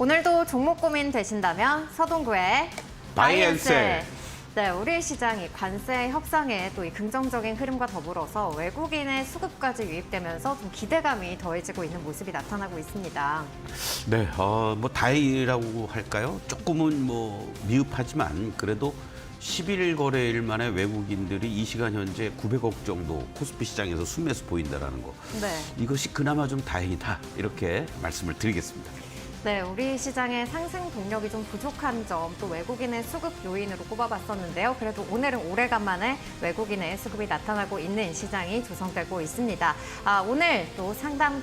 오늘도 종목 고민 되신다면 서동구의 바이앤셀. 네, 우리 시장이 관세 협상에 또 이 긍정적인 흐름과 더불어서 외국인의 수급까지 유입되면서 좀 기대감이 더해지고 있는 모습이 나타나고 있습니다. 네, 뭐 다행이라고 할까요? 조금은 뭐 미흡하지만 그래도 11일 거래일 만에 외국인들이 이 시간 현재 900억 정도 코스피 시장에서 순매수 보인다라는 거. 네. 이것이 그나마 좀 다행이다. 이렇게 말씀을 드리겠습니다. 네, 우리 시장의 상승 동력이 좀 부족한 점, 또 외국인의 수급 요인으로 꼽아봤었는데요. 그래도 오늘은 오래간만에 외국인의 수급이 나타나고 있는 시장이 조성되고 있습니다. 오늘 또 상담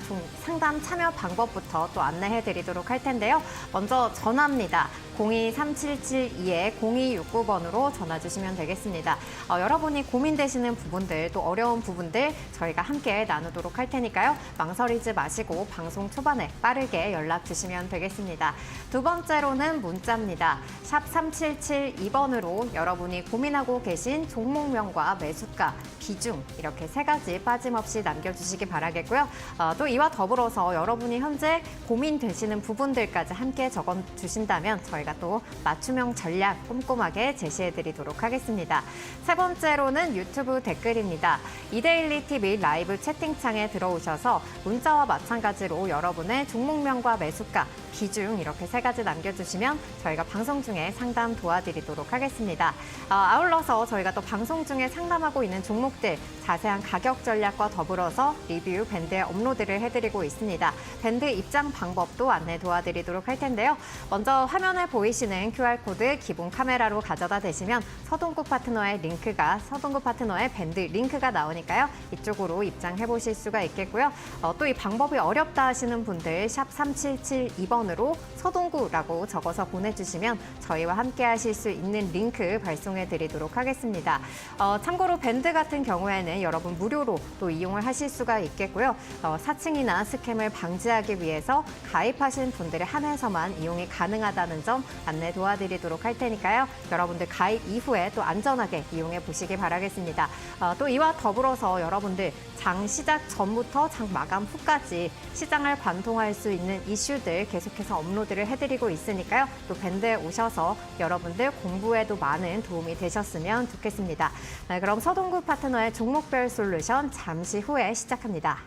참여 방법부터 또 안내해드리도록 할 텐데요. 먼저 전화입니다. 023772-0269번으로 전화 주시면 되겠습니다. 여러분이 고민되시는 부분들, 또 어려운 부분들 저희가 함께 나누도록 할 테니까요. 망설이지 마시고 방송 초반에 빠르게 연락 주시면 되겠습니다. 두 번째로는 문자입니다. 샵 3772번으로 여러분이 고민하고 계신 종목명과 매수가, 비중 이렇게 세 가지 빠짐없이 남겨주시기 바라겠고요. 또 이와 더불어서 여러분이 현재 고민되시는 부분들까지 함께 적어주신다면 저희가 또 맞춤형 전략 꼼꼼하게 제시해드리도록 하겠습니다. 세 번째로는 유튜브 댓글입니다. 이데일리 TV 라이브 채팅창에 들어오셔서 문자와 마찬가지로 여러분의 종목명과 매수가, 비중 이렇게 세 가지 남겨주시면 저희가 방송 중에 상담 도와드리도록 하겠습니다. 아울러서 저희가 또 방송 중에 상담하고 있는 종목들 자세한 가격 전략과 더불어서 리뷰 밴드에 업로드를 해드리고 있습니다. 밴드 입장 방법도 안내 도와드리도록 할 텐데요. 먼저 화면에 보이시는 QR코드 기본 카메라로 가져다 대시면 서동구 파트너의 밴드 링크가 나오니까요. 이쪽으로 입장해 보실 수가 있겠고요. 또 이 방법이 어렵다 하시는 분들 샵 3772번으로 서동구라고 적어서 보내주시면 저희와 함께 하실 수 있는 링크 발송해 드리도록 하겠습니다. 참고로 밴드 같은 경우에는 여러분 무료로 또 이용을 하실 수가 있겠고요. 사칭이나 스캠을 방지하기 위해서 가입하신 분들에 한해서만 이용이 가능하다는 점 안내 도와드리도록 할 테니까요. 여러분들 가입 이후에 또 안전하게 이용해 보시기 바라겠습니다. 또 이와 더불어서 여러분들 장 시작 전부터 장 마감 후까지 시장을 관통할 수 있는 이슈들 계속해서 업로드를 해드리고 있으니까요. 또 밴드에 오셔서 여러분들 공부에도 많은 도움이 되셨으면 좋겠습니다. 네, 그럼 서동구 파트너의 종목별 솔루션 잠시 후에 시작합니다.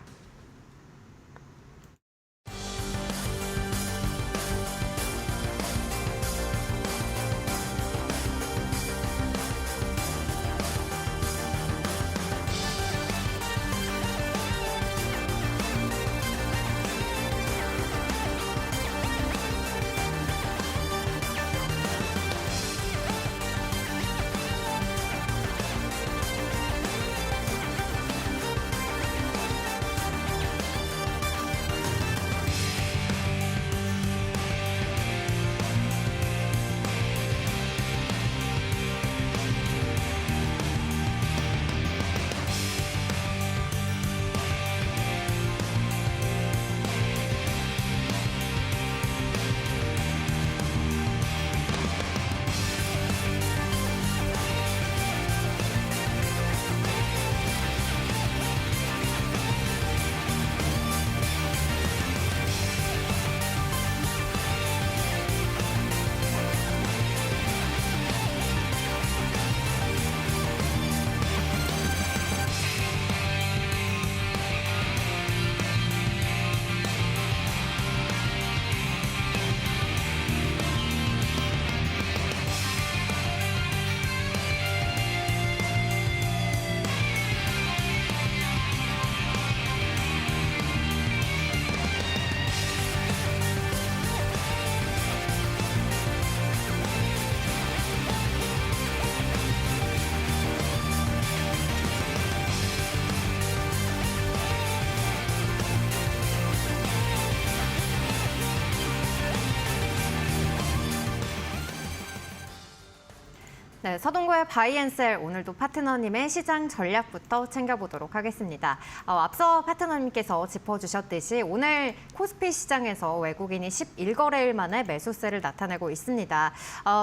네, 서동구의 바이앤셀 오늘도 파트너님의 시장 전략부터 챙겨보도록 하겠습니다. 앞서 파트너님께서 짚어주셨듯이 오늘 코스피 시장에서 외국인이 11거래일 만에 매수세를 나타내고 있습니다.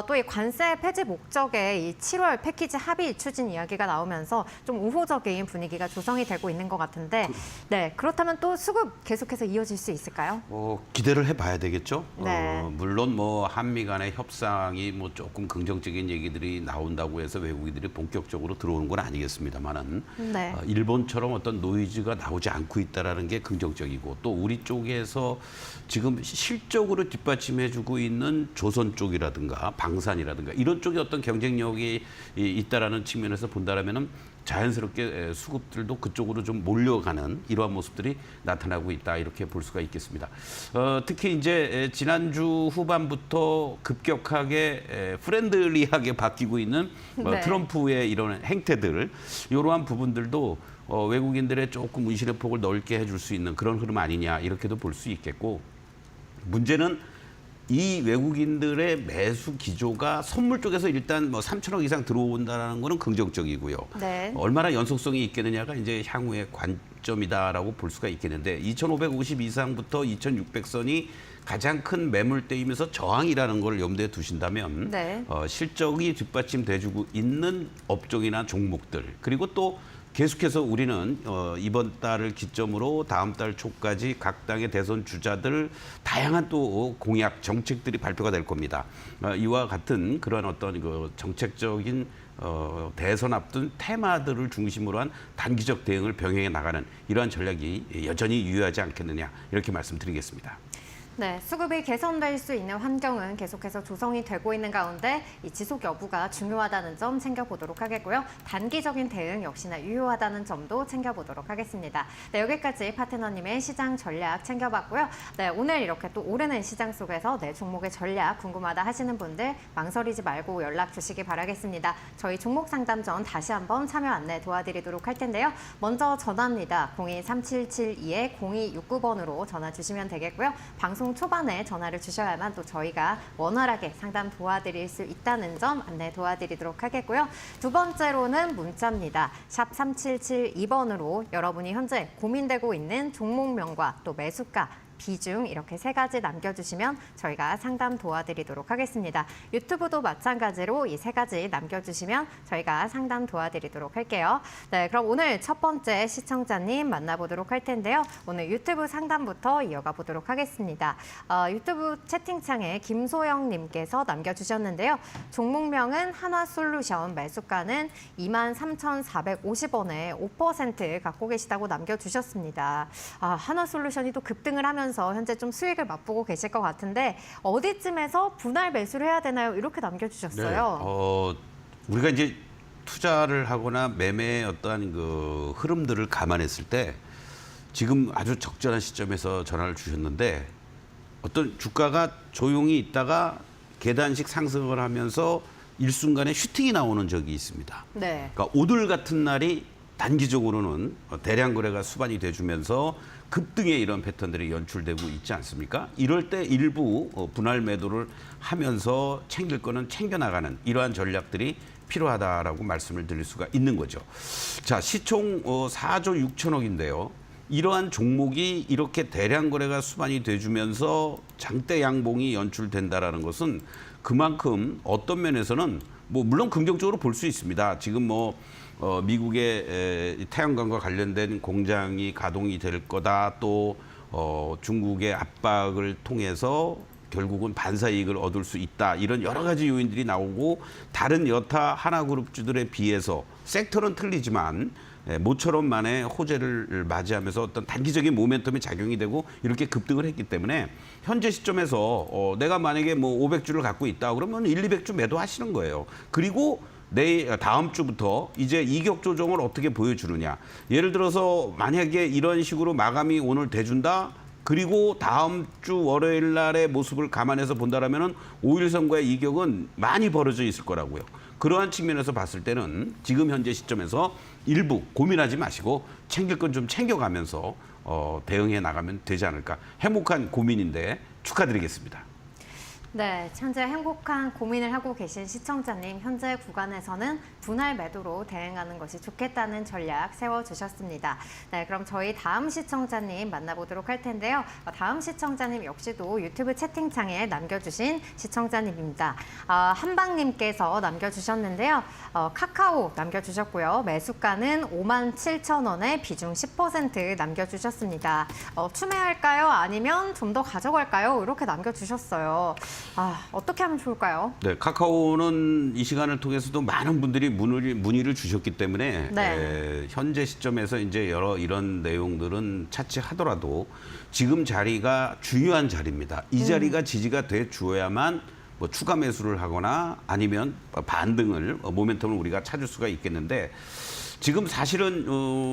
또 이 관세 폐지 목적의 이 7월 패키지 합의 추진 이야기가 나오면서 좀 우호적인 분위기가 조성이 되고 있는 것 같은데, 네, 그렇다면 또 수급 계속해서 이어질 수 있을까요? 기대를 해봐야 되겠죠. 네. 물론 뭐 한미 간의 협상이 뭐 조금 긍정적인 얘기들이 나온다고 해서 외국인들이 본격적으로 들어오는 건 아니겠습니다만은 네. 일본처럼 어떤 노이즈가 나오지 않고 있다라는 게 긍정적이고 또 우리 쪽에서 지금 실적으로 뒷받침해주고 있는 조선 쪽이라든가 방산이라든가 이런 쪽에 어떤 경쟁력이 있다라는 측면에서 본다라면은 자연스럽게 수급들도 그쪽으로 좀 몰려가는 이러한 모습들이 나타나고 있다 이렇게 볼 수가 있겠습니다. 특히 이제 지난주 후반부터 급격하게 프렌들리하게 바뀌고 있는 네. 트럼프의 이런 행태들 이러한 부분들도 외국인들의 조금 운신의 폭을 넓게 해줄 수 있는 그런 흐름 아니냐 이렇게도 볼 수 있겠고 문제는 이 외국인들의 매수 기조가 선물 쪽에서 일단 뭐 3천억 이상 들어온다는 거는 긍정적이고요. 네. 얼마나 연속성이 있겠느냐가 이제 향후의 관점이다라고 볼 수가 있겠는데 2,550 이상부터 2,600선이 가장 큰 매물대이면서 저항이라는 걸 염두에 두신다면 네. 실적이 뒷받침돼주고 있는 업종이나 종목들 그리고 또 계속해서 우리는 이번 달을 기점으로 다음 달 초까지 각 당의 대선 주자들 다양한 또 공약 정책들이 발표가 될 겁니다. 이와 같은 그런 어떤 그 정책적인 대선 앞둔 테마들을 중심으로 한 단기적 대응을 병행해 나가는 이러한 전략이 여전히 유효하지 않겠느냐 이렇게 말씀드리겠습니다. 네, 수급이 개선될 수 있는 환경은 계속해서 조성이 되고 있는 가운데 이 지속 여부가 중요하다는 점 챙겨보도록 하겠고요. 단기적인 대응 역시나 유효하다는 점도 챙겨보도록 하겠습니다. 네, 여기까지 파트너님의 시장 전략 챙겨봤고요. 네, 오늘 이렇게 또 오르는 시장 속에서 내 종목의 전략 궁금하다 하시는 분들 망설이지 말고 연락 주시기 바라겠습니다. 저희 종목 상담전 다시 한번 참여 안내 도와드리도록 할 텐데요. 먼저 전화입니다. 023772-0269번으로 전화 주시면 되겠고요. 방송 초반에 전화를 주셔야만 또 저희가 원활하게 상담 도와드릴 수 있다는 점 안내 도와드리도록 하겠고요. 두 번째로는 문자입니다. 샵 3772번으로 여러분이 현재 고민되고 있는 종목명과 또 매수가, 비중 이렇게 세 가지 남겨주시면 저희가 상담 도와드리도록 하겠습니다. 유튜브도 마찬가지로 이 세 가지 남겨주시면 저희가 상담 도와드리도록 할게요. 네, 그럼 오늘 첫 번째 시청자님 만나보도록 할 텐데요. 오늘 유튜브 상담부터 이어가 보도록 하겠습니다. 유튜브 채팅창에 김소영님께서 남겨주셨는데요. 종목명은 한화솔루션, 매수가는 23,450원에 5% 갖고 계시다고 남겨주셨습니다. 한화솔루션이 또 급등을 하면서 현재 좀 수익을 맛보고 계실 것 같은데 어디쯤에서 분할 매수를 해야 되나요? 이렇게 남겨주셨어요. 우리가 이제 투자를 하거나 매매의 어떠한 그 흐름들을 감안했을 때 지금 아주 적절한 시점에서 전화를 주셨는데 어떤 주가가 조용히 있다가 계단식 상승을 하면서 일순간에 슈팅이 나오는 적이 있습니다. 네. 그러니까 오늘 같은 날이 단기적으로는 대량 거래가 수반이 돼주면서 급등의 이런 패턴들이 연출되고 있지 않습니까? 이럴 때 일부 분할 매도를 하면서 챙길 거는 챙겨나가는 이러한 전략들이 필요하다라고 말씀을 드릴 수가 있는 거죠. 자, 시총 4조 6천억인데요. 이러한 종목이 이렇게 대량 거래가 수반이 돼주면서 장대 양봉이 연출된다라는 것은 그만큼 어떤 면에서는 뭐 물론 긍정적으로 볼 수 있습니다. 지금 미국의 태양광과 관련된 공장이 가동이 될 거다. 또 중국의 압박을 통해서 결국은 반사 이익을 얻을 수 있다. 이런 여러 가지 요인들이 나오고 다른 여타 하나그룹주들에 비해서 섹터는 틀리지만 모처럼만의 호재를 맞이하면서 어떤 단기적인 모멘텀이 작용이 되고 이렇게 급등을 했기 때문에 현재 시점에서 내가 만약에 뭐 500주를 갖고 있다 그러면 1, 200주 매도하시는 거예요. 그리고 다음 주부터 이제 이격 조정을 어떻게 보여주느냐. 예를 들어서 만약에 이런 식으로 마감이 오늘 돼준다. 그리고 다음 주 월요일 날의 모습을 감안해서 본다라면은 5일 선거의 이격은 많이 벌어져 있을 거라고요. 그러한 측면에서 봤을 때는 지금 현재 시점에서 일부 고민하지 마시고 챙길 건 좀 챙겨가면서 대응해 나가면 되지 않을까. 해묵한 고민인데 축하드리겠습니다. 네, 현재 행복한 고민을 하고 계신 시청자님, 현재 구간에서는 분할 매도로 대응하는 것이 좋겠다는 전략 세워주셨습니다. 네, 그럼 저희 다음 시청자님 만나보도록 할 텐데요. 다음 시청자님 역시도 유튜브 채팅창에 남겨주신 시청자님입니다. 한방님께서 남겨주셨는데요. 카카오 남겨주셨고요. 매수가는 57,000원에 비중 10% 남겨주셨습니다. 추매할까요? 아니면 좀 더 가져갈까요? 이렇게 남겨주셨어요. 어떻게 하면 좋을까요? 네, 카카오는 이 시간을 통해서도 많은 분들이 문의를 주셨기 때문에 네. 현재 시점에서 이제 여러 이런 내용들은 차치하더라도 지금 자리가 중요한 자리입니다. 이 자리가 지지가 돼 주어야만 뭐 추가 매수를 하거나 아니면 반등을 모멘텀을 우리가 찾을 수가 있겠는데 지금 사실은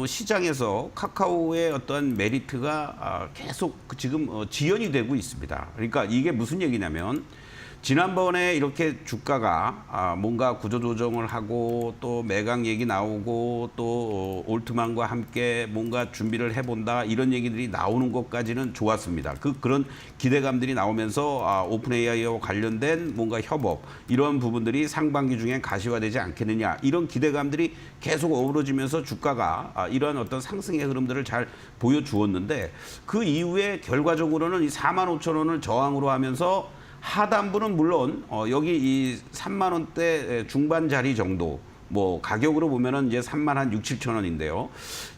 시장에서 카카오의 어떠한 메리트가 계속 지금 지연이 되고 있습니다. 그러니까 이게 무슨 얘기냐면 지난번에 이렇게 주가가 뭔가 구조조정을 하고 또 매각 얘기 나오고 또 올트만과 함께 뭔가 준비를 해본다 이런 얘기들이 나오는 것까지는 좋았습니다. 그런 기대감들이 나오면서 오픈 AI와 관련된 뭔가 협업 이런 부분들이 상반기 중에 가시화되지 않겠느냐 이런 기대감들이 계속 어우러지면서 주가가 이러한 어떤 상승의 흐름들을 잘 보여주었는데 그 이후에 결과적으로는 이 45,000원을 저항으로 하면서 하단부는 물론 여기 이 3만 원대 중반 자리 정도 뭐 가격으로 보면은 이제 3만 한 6, 7천 원인데요.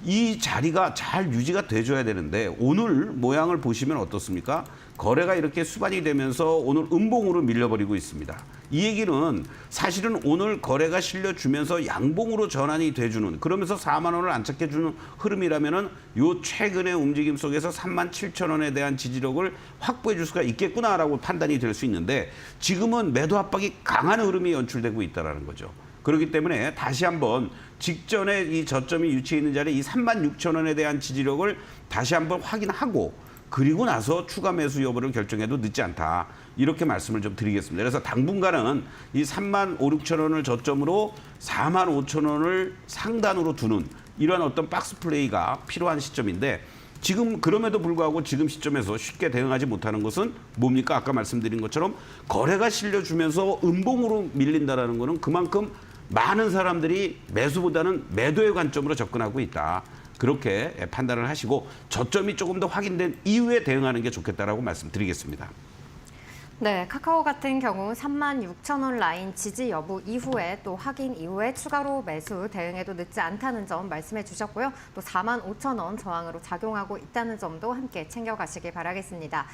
이 자리가 잘 유지가 돼줘야 되는데 오늘 모양을 보시면 어떻습니까? 거래가 이렇게 수반이 되면서 오늘 음봉으로 밀려버리고 있습니다. 이 얘기는 사실은 오늘 거래가 실려주면서 양봉으로 전환이 돼주는 그러면서 4만 원을 안착해주는 흐름이라면은 요 최근의 움직임 속에서 3만 7천 원에 대한 지지력을 확보해 줄 수가 있겠구나라고 판단이 될 수 있는데 지금은 매도 압박이 강한 흐름이 연출되고 있다는 거죠. 그렇기 때문에 다시 한번 직전에 이 저점이 위치해 있는 자리 이 3만 6천 원에 대한 지지력을 다시 한번 확인하고 그리고 나서 추가 매수 여부를 결정해도 늦지 않다. 이렇게 말씀을 좀 드리겠습니다. 그래서 당분간은 이 3만 5, 6천 원을 저점으로 4만 5천 원을 상단으로 두는 이러한 어떤 박스 플레이가 필요한 시점인데 지금 그럼에도 불구하고 지금 시점에서 쉽게 대응하지 못하는 것은 뭡니까? 아까 말씀드린 것처럼 거래가 실려주면서 음봉으로 밀린다는 것은 그만큼 많은 사람들이 매수보다는 매도의 관점으로 접근하고 있다. 그렇게 판단을 하시고 저점이 조금 더 확인된 이후에 대응하는 게 좋겠다라고 말씀드리겠습니다. 네, 카카오 같은 경우 36,000원 라인 지지 여부 이후에 또 확인 이후에 추가로 매수 대응해도 늦지 않다는 점 말씀해 주셨고요. 또 45,000원 저항으로 작용하고 있다는 점도 함께 챙겨가시기 바라겠습니다.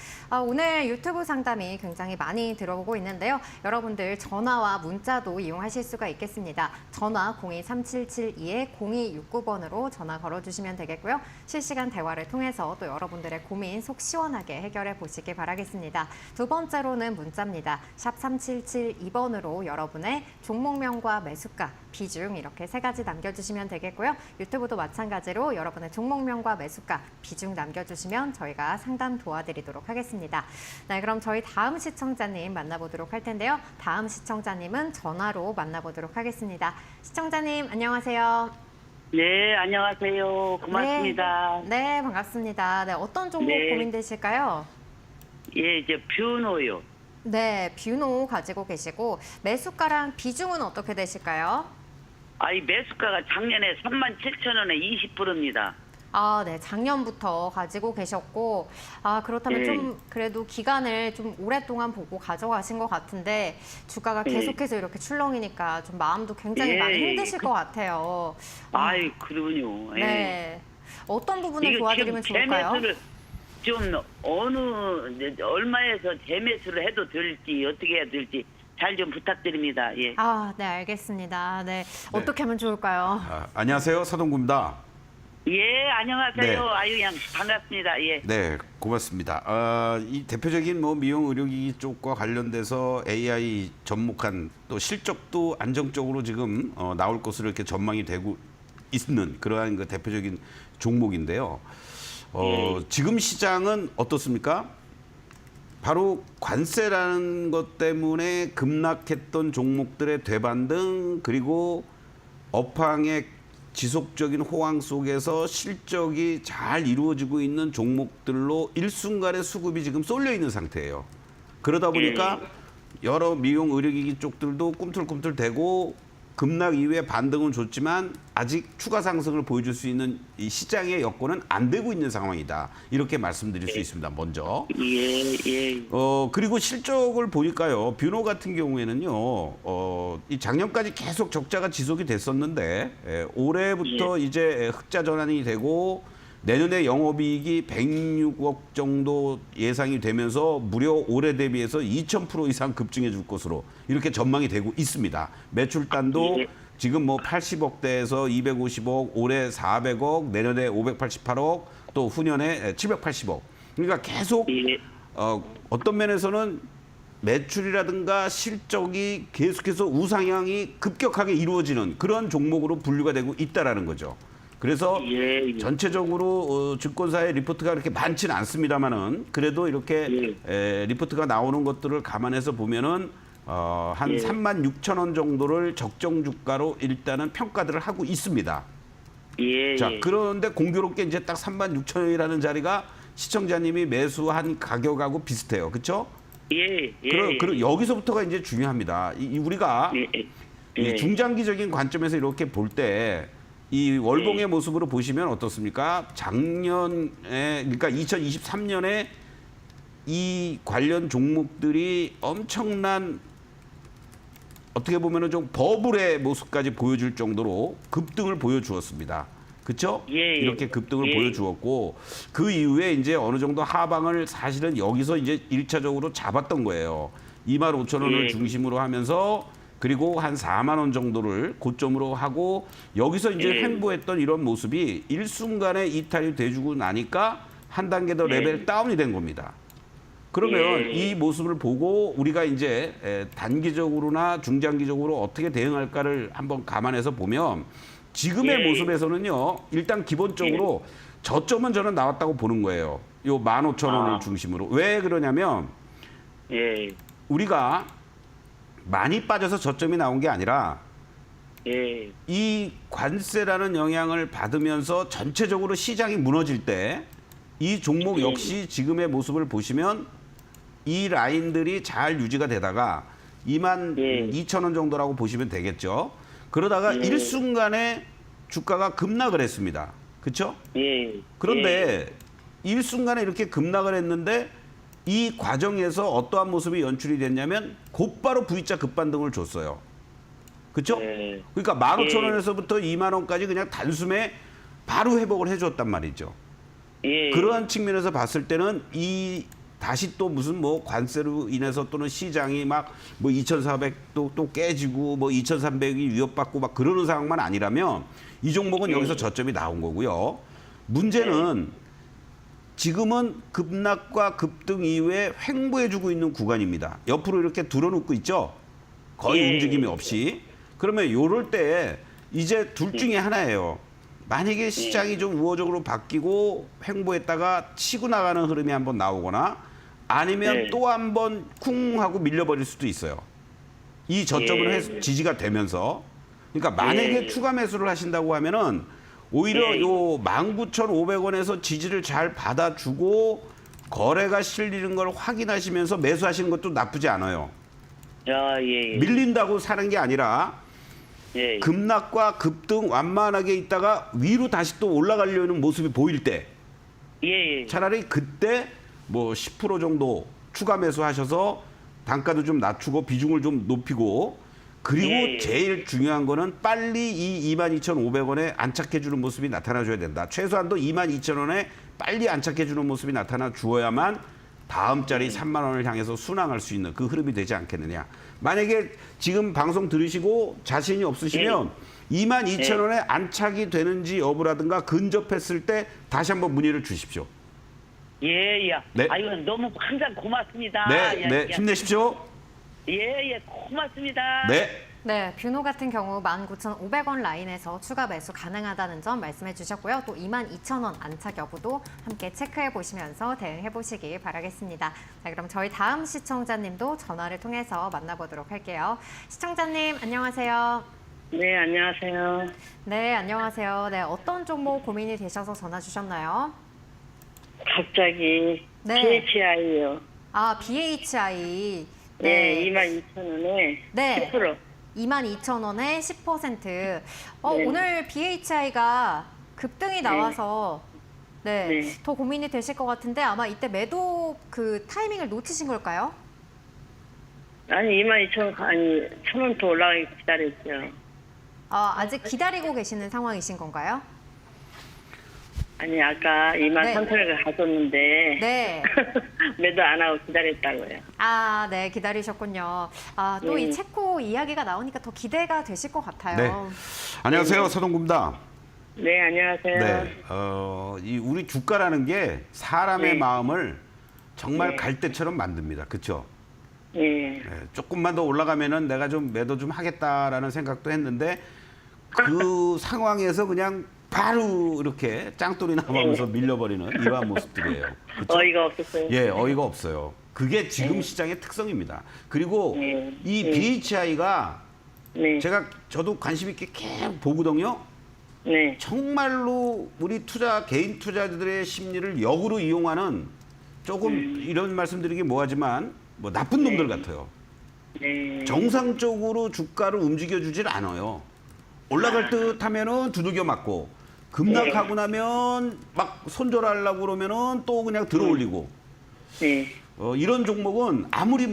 오늘 유튜브 상담이 굉장히 많이 들어오고 있는데요. 여러분들 전화와 문자도 이용하실 수가 있겠습니다. 전화 023772-0269번으로 전화 걸어주시면 되겠고요. 실시간 대화를 통해서 또 여러분들의 고민 속 시원하게 해결해 보시기 바라겠습니다. 두 번째로 는 문자입니다. 샵 3772번으로 여러분의 종목명과 매수가, 비중 이렇게 세 가지 남겨주시면 되겠고요. 유튜브도 마찬가지로 여러분의 종목명과 매수가, 비중 남겨주시면 저희가 상담 도와드리도록 하겠습니다. 네, 그럼 저희 다음 시청자님 만나보도록 할 텐데요. 다음 시청자님은 전화로 만나보도록 하겠습니다. 시청자님 안녕하세요. 네, 안녕하세요. 고맙습니다. 네, 반갑습니다. 네, 어떤 종목 네. 고민되실까요? 예, 이제 뷰노요. 네, 뷰노 가지고 계시고 매수가랑 비중은 어떻게 되실까요? 이 매수가가 작년에 37,000원에 20%입니다. 네, 작년부터 가지고 계셨고 그렇다면 네. 좀 그래도 기간을 좀 오랫동안 보고 가져가신 것 같은데 주가가 네. 계속해서 이렇게 출렁이니까 좀 마음도 굉장히 예, 많이 힘드실 것 같아요. 그러군요. 예. 네, 어떤 부분을 이거 도와드리면 지금 좋을까요? 재매수를 좀 얼마에서 재매수를 해도 될지 어떻게 해야 될지 잘 좀 부탁드립니다. 예. 네, 알겠습니다. 네, 어떻게 하면 좋을까요? 안녕하세요. 서동구입니다. 예, 안녕하세요. 네. 아유양 반갑습니다. 예. 네, 고맙습니다. 이 대표적인 뭐 미용 의료기기 쪽과 관련돼서 AI 접목한 또 실적도 안정적으로 지금 나올 것으로 이렇게 전망이 되고 있는 그러한 그 대표적인 종목인데요. 지금 시장은 어떻습니까? 바로 관세라는 것 때문에 급락했던 종목들의 되반등 그리고 업황의 지속적인 호황 속에서 실적이 잘 이루어지고 있는 종목들로 일순간에 수급이 지금 쏠려 있는 상태예요. 그러다 보니까 여러 미용 의료기기 쪽들도 꿈틀꿈틀대고 급락 이후에 반등은 좋지만 아직 추가 상승을 보여줄 수 있는 이 시장의 여건은 안 되고 있는 상황이다. 이렇게 말씀드릴 수 있습니다. 먼저. 예. 그리고 실적을 보니까요. 뷰노 같은 경우에는요. 이 작년까지 계속 적자가 지속이 됐었는데 올해부터 이제 흑자 전환이 되고 내년에 영업이익이 106억 정도 예상이 되면서 무려 올해 대비해서 2000% 이상 급증해 줄 것으로 이렇게 전망이 되고 있습니다. 매출단도 지금 뭐 80억대에서 250억, 올해 400억, 내년에 588억, 또 후년에 780억. 그러니까 계속 어떤 면에서는 매출이라든가 실적이 계속해서 우상향이 급격하게 이루어지는 그런 종목으로 분류가 되고 있다라는 거죠. 그래서 전체적으로 증권사의 리포트가 그렇게 많지는 않습니다만은 그래도 이렇게 리포트가 나오는 것들을 감안해서 보면은 한 36,000원 정도를 적정 주가로 일단은 평가들을 하고 있습니다. 자, 그런데 공교롭게 이제 딱 36,000원이라는 자리가 시청자님이 매수한 가격하고 비슷해요. 그렇죠? 그럼 여기서부터가 이제 중요합니다. 우리가 이 중장기적인 관점에서 이렇게 볼 때 이 월봉의 모습으로 보시면 어떻습니까? 작년에 그러니까 2023년에 이 관련 종목들이 엄청난 어떻게 보면은 좀 버블의 모습까지 보여줄 정도로 급등을 보여주었습니다. 그렇죠? 이렇게 급등을 보여주었고 그 이후에 이제 어느 정도 하방을 사실은 여기서 이제 1차적으로 잡았던 거예요. 25,000원을 중심으로 하면서 그리고 한 4만 원 정도를 고점으로 하고 여기서 이제 횡보했던 이런 모습이 일순간에 이탈이 돼주고 나니까 한 단계 더 레벨 다운이 된 겁니다. 그러면 이 모습을 보고 우리가 이제 단기적으로나 중장기적으로 어떻게 대응할까를 한번 감안해서 보면 지금의 모습에서는요. 일단 기본적으로 저점은 저는 나왔다고 보는 거예요. 요 15,000원을 중심으로. 왜 그러냐면 우리가 많이 빠져서 저점이 나온 게 아니라 이 관세라는 영향을 받으면서 전체적으로 시장이 무너질 때 이 종목 역시 지금의 모습을 보시면 이 라인들이 잘 유지가 되다가 22,000원 정도라고 보시면 되겠죠. 그러다가 일순간에 주가가 급락을 했습니다. 그렇죠? 그런데 일순간에 이렇게 급락을 했는데 이 과정에서 어떠한 모습이 연출이 됐냐면 곧바로 V자 급반등을 줬어요. 그렇죠? 그러니까 15,000원에서부터 2만 원까지 그냥 단숨에 바로 회복을 해줬단 말이죠. 그러한 측면에서 봤을 때는 이 다시 또 무슨 뭐 관세로 인해서 또는 시장이 막 뭐 2,400도 또 깨지고 뭐 2,300이 위협받고 막 그러는 상황만 아니라면 이 종목은 여기서 저점이 나온 거고요. 문제는 지금은 급락과 급등 이후에 횡보해주고 있는 구간입니다. 옆으로 이렇게 들어놓고 있죠. 거의 움직임이 없이. 그러면 요럴 때 이제 둘 중에 하나예요. 만약에 시장이 좀 우호적으로 바뀌고 횡보했다가 치고 나가는 흐름이 한번 나오거나 아니면 또 한번 쿵 하고 밀려버릴 수도 있어요. 이 저점을 지지가 되면서. 그러니까 만약에 추가 매수를 하신다고 하면은 오히려 요 19,500원에서 지지를 잘 받아주고 거래가 실리는 걸 확인하시면서 매수하시는 것도 나쁘지 않아요. 밀린다고 사는 게 아니라 급락과 급등 완만하게 있다가 위로 다시 또 올라가려는 모습이 보일 때 차라리 그때 뭐 10% 정도 추가 매수하셔서 단가도 좀 낮추고 비중을 좀 높이고 그리고 제일 중요한 거는 빨리 이 22,500원에 안착해주는 모습이 나타나줘야 된다. 최소한도 22,000원에 빨리 안착해주는 모습이 나타나 주어야만 다음 자리 3만 원을 향해서 순항할 수 있는 그 흐름이 되지 않겠느냐. 만약에 지금 방송 들으시고 자신이 없으시면 22,000원에 안착이 되는지 여부라든가 근접했을 때 다시 한번 문의를 주십시오. 네. 아유, 너무 항상 고맙습니다. 네, 힘내십시오. 고맙습니다. 네, 뷰노 같은 경우 19,500원 라인에서 추가 매수 가능하다는 점 말씀해 주셨고요. 또 22,000원 안착 여부도 함께 체크해 보시면서 대응해 보시기 바라겠습니다. 자, 그럼 저희 다음 시청자님도 전화를 통해서 만나보도록 할게요. 시청자님, 안녕하세요. 네, 안녕하세요. 네, 안녕하세요. 네, 어떤 종목 고민이 되셔서 전화 주셨나요? 갑자기 네. GHI요. 아, BHI. 네, 22,000원에 네. 10%. 22,000원에 10%. 네. 오늘 BHI가 급등이 나와서 네, 네. 더 고민이 되실 것 같은데 아마 이때 매도 그 타이밍을 놓치신 걸까요? 아니, 22,000원, 아니, 1,000원 더 올라가기 기다렸죠. 아직 기다리고 계시는 상황이신 건가요? 아니, 아까 23,000원을 갔었는데. 네. 매도 안 하고 기다렸다고요. 아, 네, 기다리셨군요. 또 이 네. 체코 이야기가 나오니까 더 기대가 되실 것 같아요. 네. 안녕하세요. 서동구입니다. 네, 안녕하세요. 네. 이 우리 주가라는 게 사람의 네. 마음을 정말 네. 갈대처럼 만듭니다. 그렇죠? 네. 조금만 더 올라가면은 내가 좀 매도 좀 하겠다라는 생각도 했는데 그 상황에서 그냥 바로 이렇게 짱돌이 나가면서 밀려버리는 이러한 모습들이에요. 그쵸? 어이가 없었어요. 예, 어이가 없어요. 그게 지금 시장의 특성입니다. 그리고 네. 이 네. BHI가 네. 저도 관심 있게 계속 보거든요. 네. 정말로 우리 개인 투자자들의 심리를 역으로 이용하는 조금 이런 말씀드리기 뭐하지만 뭐 나쁜 놈들 같아요. 네. 정상적으로 주가를 움직여주질 않아요. 올라갈 듯 하면은 두들겨 맞고 급락하고 나면 막 손절하려고 그러면은 또 그냥 들어올리고 네. 이런 종목은 아무리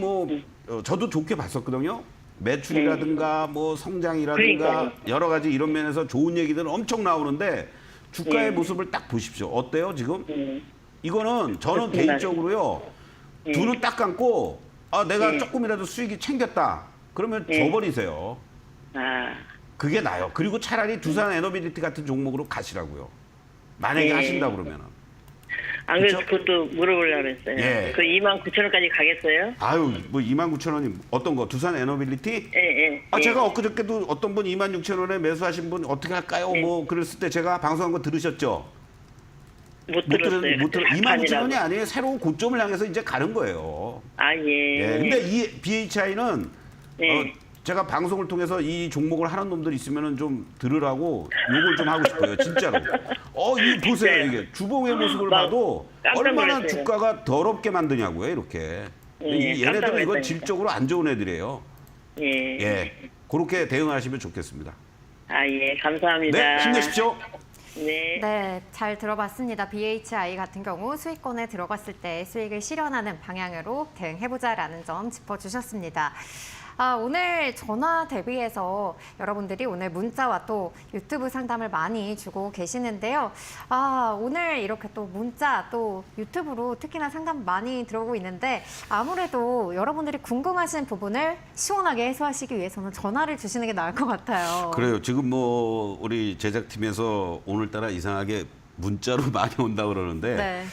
저도 좋게 봤었거든요. 매출이라든가 뭐 성장이라든가 그러니까요. 여러 가지 이런 면에서 좋은 얘기들은 엄청 나오는데 주가의 네. 모습을 딱 보십시오. 어때요 지금? 이거는 저는 그렇습니다. 개인적으로요. 네. 두 눈 딱 감고 내가 네. 조금이라도 수익이 챙겼다. 그러면 네. 줘버리세요. 아, 그게 나요. 그리고 차라리 두산 에너빌리티 같은 종목으로 가시라고요. 만약에 네. 하신다 그러면은. 안 그래서 그쵸? 그것도 물어보려고 했어요. 예. 그 29,000원까지 가겠어요? 아유, 뭐 29,000원이 어떤 거? 두산 에너빌리티? 예, 예. 예. 제가 엊그저께도 어떤 분 26,000원에 매수하신 분 어떻게 할까요? 뭐 그랬을 때 제가 방송한 거 들으셨죠? 못 들었어요. 못 들어. 아니라고. 29,000원이 아니에요. 새로운 고점을 향해서 이제 가는 거예요. 아, 예. 예. 근데 이 BHI는 네. 제가 방송을 통해서 이 종목을 하는 놈들 있으면은 좀 들으라고 욕을 좀 하고 싶어요. 진짜로. 이 보세요. 네. 이게 주봉의 모습을 막 봐도 깜짝 얼마나 놀랐어요. 주가가 더럽게 만드냐고요. 이렇게. 깜짝 얘네들은 이건 놀랐다니까. 질적으로 안 좋은 애들이에요. 예. 예. 그렇게 대응하시면 좋겠습니다. 아, 예. 감사합니다. 네, 힘내십시오. 네. 네, 잘 들어봤습니다. BHI 같은 경우 수익권에 들어갔을 때 수익을 실현하는 방향으로 대응해보자라는 점 짚어주셨습니다. 오늘 전화 대비해서 여러분들이 오늘 문자와 또 유튜브 상담을 많이 주고 계시는데요. 오늘 이렇게 또 문자 또 유튜브로 특히나 상담 많이 들어오고 있는데 아무래도 여러분들이 궁금하신 부분을 시원하게 해소하시기 위해서는 전화를 주시는 게 나을 것 같아요. 그래요. 지금 뭐 우리 제작팀에서 오늘따라 이상하게 문자로 많이 온다 그러는데 네.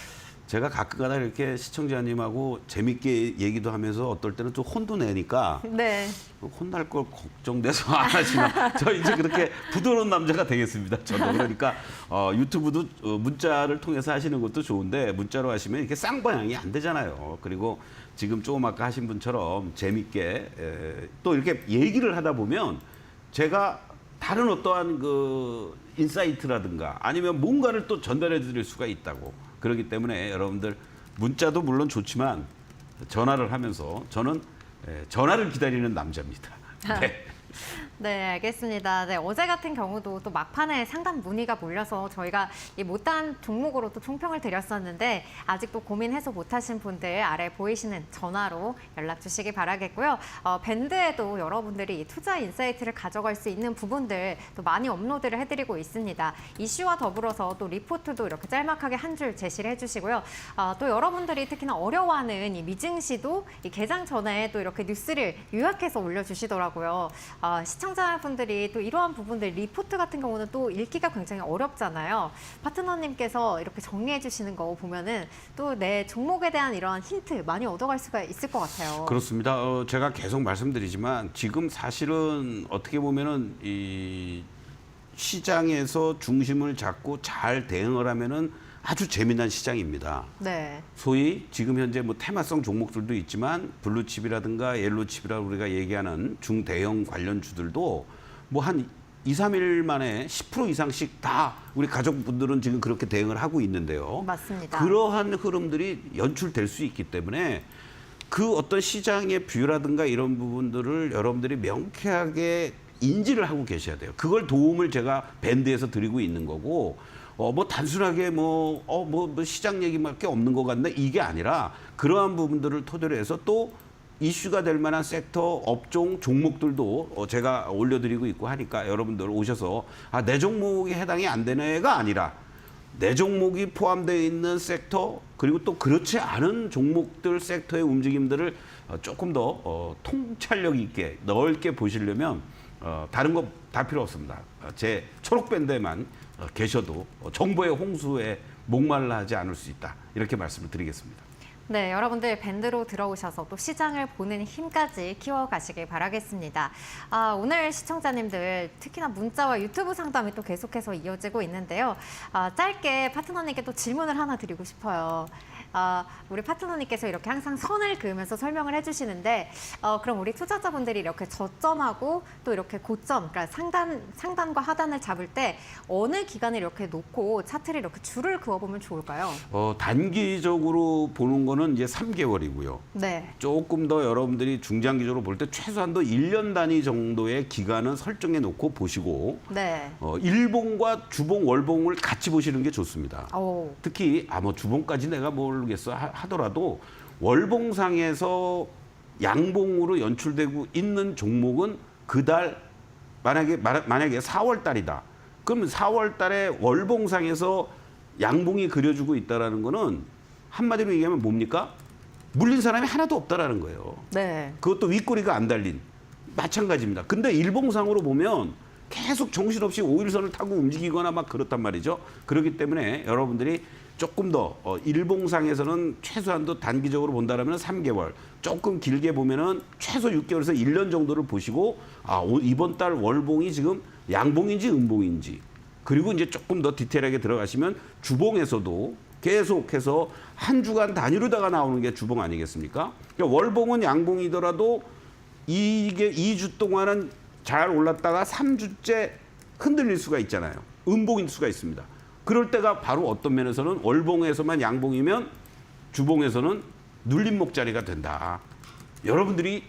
제가 가끔가다 이렇게 시청자님하고 재밌게 얘기도 하면서 어떨 때는 좀 혼도 내니까 네. 혼날 걸 걱정돼서 안 하지만 저 이제 그렇게 부드러운 남자가 되겠습니다. 저도 그러니까 유튜브도 문자를 통해서 하시는 것도 좋은데 문자로 하시면 이렇게 쌍방향이 안 되잖아요. 그리고 지금 조금 아까 하신 분처럼 재밌게 또 이렇게 얘기를 하다 보면 제가 다른 어떠한 그 인사이트라든가 아니면 뭔가를 또 전달해 드릴 수가 있다고. 그렇기 때문에 여러분들 문자도 물론 좋지만 전화를 하면서 저는 전화를 기다리는 남자입니다. 네. 네, 알겠습니다. 네, 어제 같은 경우도 또 막판에 상담 문의가 몰려서 저희가 이 못한 종목으로 또 총평을 드렸었는데 아직도 고민 해소 못하신 분들 아래 보이시는 전화로 연락 주시기 바라겠고요. 밴드에도 여러분들이 투자 인사이트를 가져갈 수 있는 부분들 또 많이 업로드를 해드리고 있습니다. 이슈와 더불어서 또 리포트도 이렇게 짤막하게 한 줄 제시를 해주시고요. 또 여러분들이 특히나 어려워하는 이 미증시도 이 개장 전에 또 이렇게 뉴스를 요약해서 올려주시더라고요. 시청자분들이 또 이러한 부분들 리포트 같은 경우는 또 읽기가 굉장히 어렵잖아요. 파트너님께서 이렇게 정리해 주시는 거 보면은 또 내 종목에 대한 이런 힌트 많이 얻어갈 수가 있을 것 같아요. 그렇습니다. 제가 계속 말씀드리지만 지금 사실은 어떻게 보면은 이 시장에서 중심을 잡고 잘 대응을 하면은 아주 재미난 시장입니다. 네. 소위 지금 현재 뭐 테마성 종목들도 있지만 블루칩이라든가 옐로칩이라고 우리가 얘기하는 중대형 관련주들도 뭐 한 2, 3일 만에 10% 이상씩 다 우리 가족분들은 지금 그렇게 대응을 하고 있는데요. 맞습니다. 그러한 흐름들이 연출될 수 있기 때문에 그 어떤 시장의 뷰라든가 이런 부분들을 여러분들이 명쾌하게 인지를 하고 계셔야 돼요. 그걸 도움을 제가 밴드에서 드리고 있는 거고, 뭐 단순하게 뭐 시장 얘기밖에 없는 것 같나 이게 아니라 그러한 부분들을 토대로 해서 또 이슈가 될 만한 섹터, 업종, 종목들도 제가 올려드리고 있고 하니까 여러분들 오셔서 내 종목에 해당이 안 되네가 아니라 내 종목이 포함되어 있는 섹터 그리고 또 그렇지 않은 종목들 섹터의 움직임들을 조금 더 통찰력 있게 넓게 보시려면 다른 거 다 필요 없습니다. 제 초록밴드에만 계셔도 정보의 홍수에 목말라 하지 않을 수 있다. 이렇게 말씀을 드리겠습니다. 네, 여러분들 밴드로 들어오셔서 또 시장을 보는 힘까지 키워가시길 바라겠습니다. 오늘 시청자님들 특히나 문자와 유튜브 상담이 또 계속해서 이어지고 있는데요. 짧게 파트너님께 또 질문을 하나 드리고 싶어요. 우리 파트너님께서 이렇게 항상 선을 그으면서 설명을 해주시는데 그럼 우리 투자자분들이 이렇게 저점하고 또 이렇게 고점, 그러니까 상단과 하단을 잡을 때 어느 기간을 이렇게 놓고 차트를 이렇게 줄을 그어보면 좋을까요? 단기적으로 보는 거는 이제 3개월이고요. 네. 조금 더 여러분들이 중장기적으로 볼 때 최소한도 1년 단위 정도의 기간은 설정해 놓고 보시고 네. 일봉과 주봉, 월봉을 같이 보시는 게 좋습니다. 오. 특히 뭐 주봉까지 내가 모르겠어 하더라도 월봉상에서 양봉으로 연출되고 있는 종목은 그달 만약에 4월 달이다. 그러면 4월 달에 월봉상에서 양봉이 그려주고 있다라는 거는 한마디로 얘기하면 뭡니까? 물린 사람이 하나도 없다라는 거예요. 네. 그것도 윗꼬리가 안 달린 마찬가지입니다. 근데 일봉상으로 보면 계속 정신없이 5일선을 타고 움직이거나 막 그렇단 말이죠. 그렇기 때문에 여러분들이 조금 더 일봉상에서는 최소한도 단기적으로 본다면 3개월, 조금 길게 보면은 최소 6개월에서 1년 정도를 보시고 이번 달 월봉이 지금 양봉인지 음봉인지 그리고 이제 조금 더 디테일하게 들어가시면 주봉에서도 계속해서 한 주간 단위로다가 나오는 게 주봉 아니겠습니까? 그러니까 월봉은 양봉이더라도 이게 2주 동안은 잘 올랐다가 3주째 흔들릴 수가 있잖아요. 음봉일 수가 있습니다. 그럴 때가 바로 어떤 면에서는 월봉에서만 양봉이면 주봉에서는 눌림목자리가 된다. 여러분들이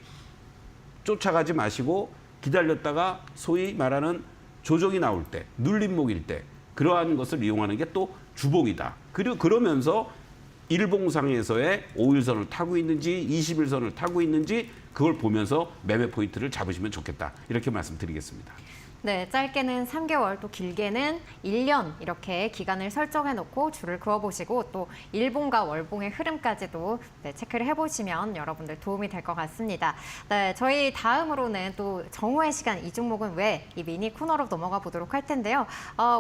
쫓아가지 마시고 기다렸다가 소위 말하는 조정이 나올 때, 눌림목일 때 그러한 것을 이용하는 게 또 주봉이다. 그리고 그러면서 일봉상에서의 5일선을 타고 있는지 20일선을 타고 있는지 그걸 보면서 매매 포인트를 잡으시면 좋겠다. 이렇게 말씀드리겠습니다. 네, 짧게는 3개월, 또 길게는 1년 이렇게 기간을 설정해 놓고 줄을 그어보시고 또 일봉과 월봉의 흐름까지도 체크를 해보시면 여러분들 도움이 될 것 같습니다. 네, 저희 다음으로는 또 정오의 시간 이 종목은 왜 이 미니 코너로 넘어가 보도록 할 텐데요.